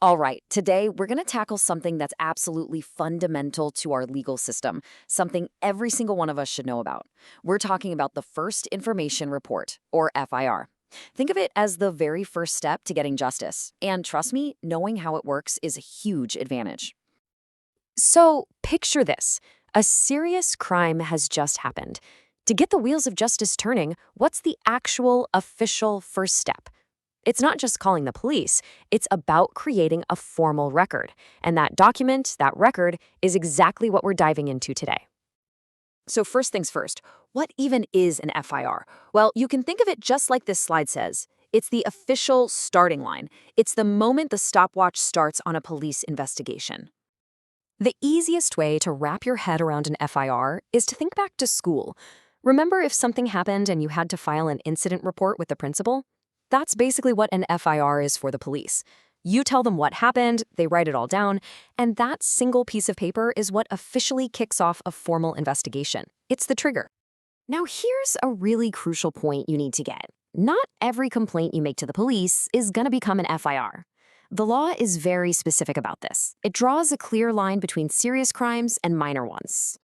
All right, today we're going to tackle something that's absolutely fundamental to our legal system, something every single one of us should know about. We're talking about the First Information Report, or FIR. Think of it as the very first step to getting justice. And trust me, knowing how it works is a huge advantage. So, picture this. A serious crime has just happened. To get the wheels of justice turning, what's the actual official first step? It's not just calling the police, it's about creating a formal record. And that document, that record, is exactly what we're diving into today. So first things first, what even is an FIR? Well, you can think of it just like this slide says. It's the official starting line. It's the moment the stopwatch starts on a police investigation. The easiest way to wrap your head around an FIR is to think back to school. Remember if something happened and you had to file an incident report with the principal? That's basically what an FIR is for the police. You tell them what happened, they write it all down, and that single piece of paper is what officially kicks off a formal investigation. It's the trigger. Now here's a really crucial point you need to get. Not every complaint you make to the police is going to become an FIR. The law is very specific about this. It draws a clear line between serious crimes and minor ones.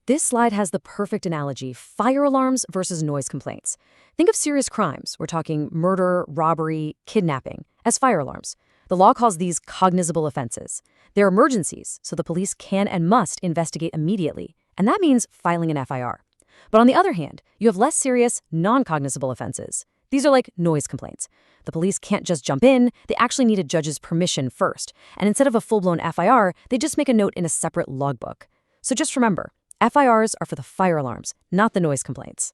This slide has the perfect analogy: fire alarms versus noise complaints. Think of serious crimes. We're talking murder, robbery, kidnapping as fire alarms. The law calls these cognizable offenses. They're emergencies, so the police can and must investigate immediately, and that means filing an FIR. But on the other hand, you have less serious, non-cognizable offenses. These are like noise complaints. The police can't just jump in, they actually need a judge's permission first. And instead of a full-blown FIR, they just make a note in a separate logbook. So just remember, FIRs are for the fire alarms, not the noise complaints.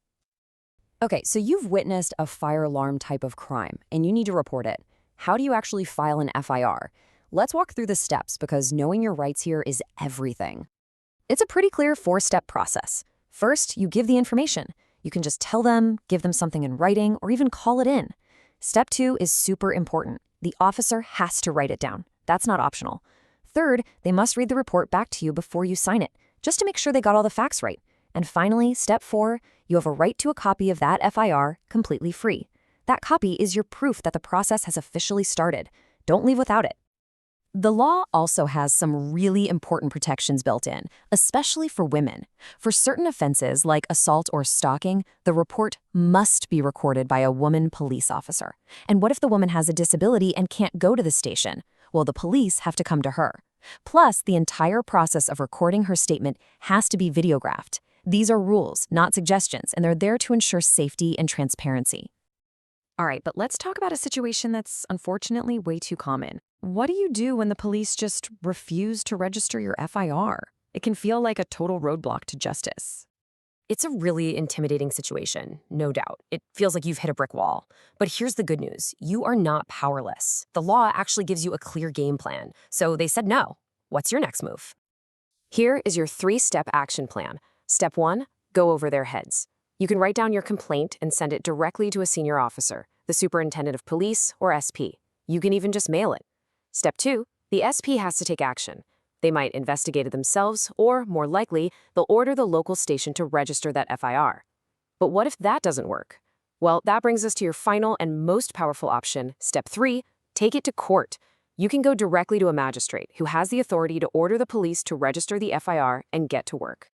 Okay, so you've witnessed a fire alarm type of crime, and you need to report it. How do you actually file an FIR? Let's walk through the steps because knowing your rights here is everything. It's a pretty clear 4-step process. First, you give the information. You can just tell them, give them something in writing, or even call it in. Step 2 is super important. The officer has to write it down. That's not optional. Third, they must read the report back to you before you sign it, just to make sure they got all the facts right. And finally, step 4, you have a right to a copy of that FIR completely free. That copy is your proof that the process has officially started. Don't leave without it. The law also has some really important protections built in, especially for women. For certain offenses like assault or stalking, the report must be recorded by a woman police officer. And what if the woman has a disability and can't go to the station? Well, the police have to come to her. Plus, the entire process of recording her statement has to be videographed. These are rules, not suggestions, and they're there to ensure safety and transparency. All right, but let's talk about a situation that's unfortunately way too common. What do you do when the police just refuse to register your FIR? It can feel like a total roadblock to justice. It's a really intimidating situation, no doubt. It feels like you've hit a brick wall. But here's the good news. You are not powerless. The law actually gives you a clear game plan. So they said no. What's your next move? Here is your 3-step action plan. Step 1, go over their heads. You can write down your complaint and send it directly to a senior officer, the superintendent of police or SP. You can even just mail it. Step 2, the SP has to take action. They might investigate it themselves, or, more likely, they'll order the local station to register that FIR. But what if that doesn't work? Well, that brings us to your final and most powerful option, step 3, take it to court. You can go directly to a magistrate who has the authority to order the police to register the FIR and get to work.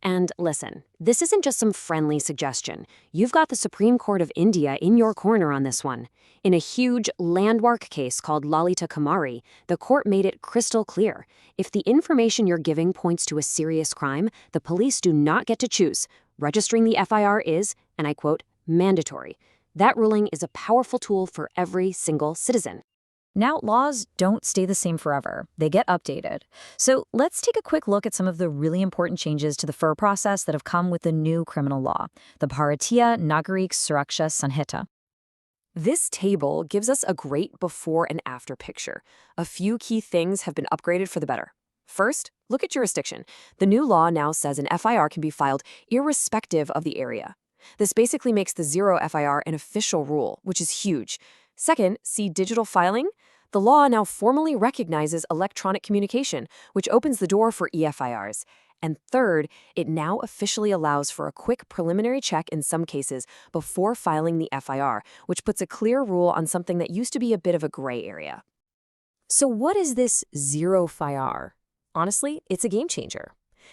And listen, this isn't just some friendly suggestion. You've got the Supreme Court of India in your corner on this one. In a huge landmark case called Lalita Kumari, the court made it crystal clear. If the information you're giving points to a serious crime, the police do not get to choose. Registering the FIR is, and I quote, mandatory. That ruling is a powerful tool for every single citizen. Now, laws don't stay the same forever. They get updated. So let's take a quick look at some of the really important changes to the FIR process that have come with the new criminal law, the Bharatiya Nagarik Suraksha Sanhita. This table gives us a great before and after picture. A few key things have been upgraded for the better. First, look at jurisdiction. The new law now says an FIR can be filed irrespective of the area. This basically makes the zero FIR an official rule, which is huge. Second, see digital filing. The law now formally recognizes electronic communication, which opens the door for E-FIRs. And third, it now officially allows for a quick preliminary check in some cases before filing the FIR, which puts a clear rule on something that used to be a bit of a gray area. So what is this zero FIR? Honestly, it's a game changer.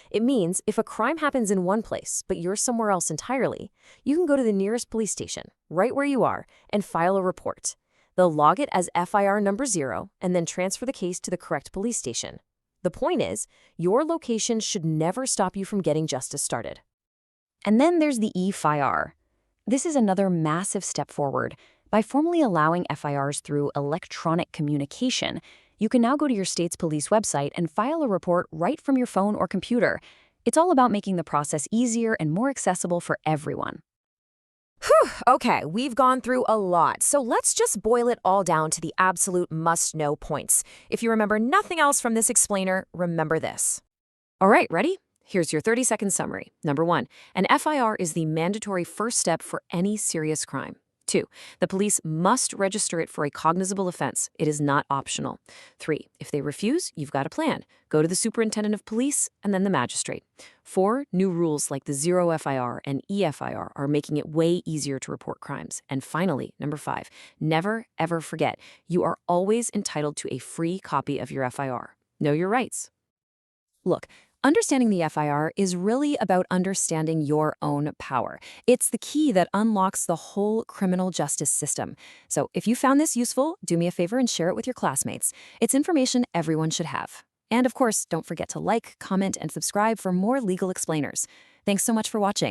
It means if a crime happens in one place, but you're somewhere else entirely, you can go to the nearest police station, right where you are, and file a report. They'll log it as FIR number 0 and then transfer the case to the correct police station. The point is, your location should never stop you from getting justice started. And then there's the E-FIR. This is another massive step forward. By formally allowing FIRs through electronic communication, you can now go to your state's police website and file a report right from your phone or computer. It's all about making the process easier and more accessible for everyone. Whew, okay, we've gone through a lot, so let's just boil it all down to the absolute must-know points. If you remember nothing else from this explainer, remember this. All right, ready? Here's your 30-second summary. Number 1, an FIR is the mandatory first step for any serious crime. 2, the police must register it for a cognizable offense. It is not optional. 3, if they refuse, you've got a plan. Go to the superintendent of police and then the magistrate. 4, new rules like the zero FIR and E-FIR are making it way easier to report crimes. And finally, number 5, never, ever forget, you are always entitled to a free copy of your FIR. Know your rights. Look, understanding the FIR is really about understanding your own power. It's the key that unlocks the whole criminal justice system. So if you found this useful, do me a favor and share it with your classmates. It's information everyone should have. And of course, don't forget to like, comment, and subscribe for more legal explainers. Thanks so much for watching.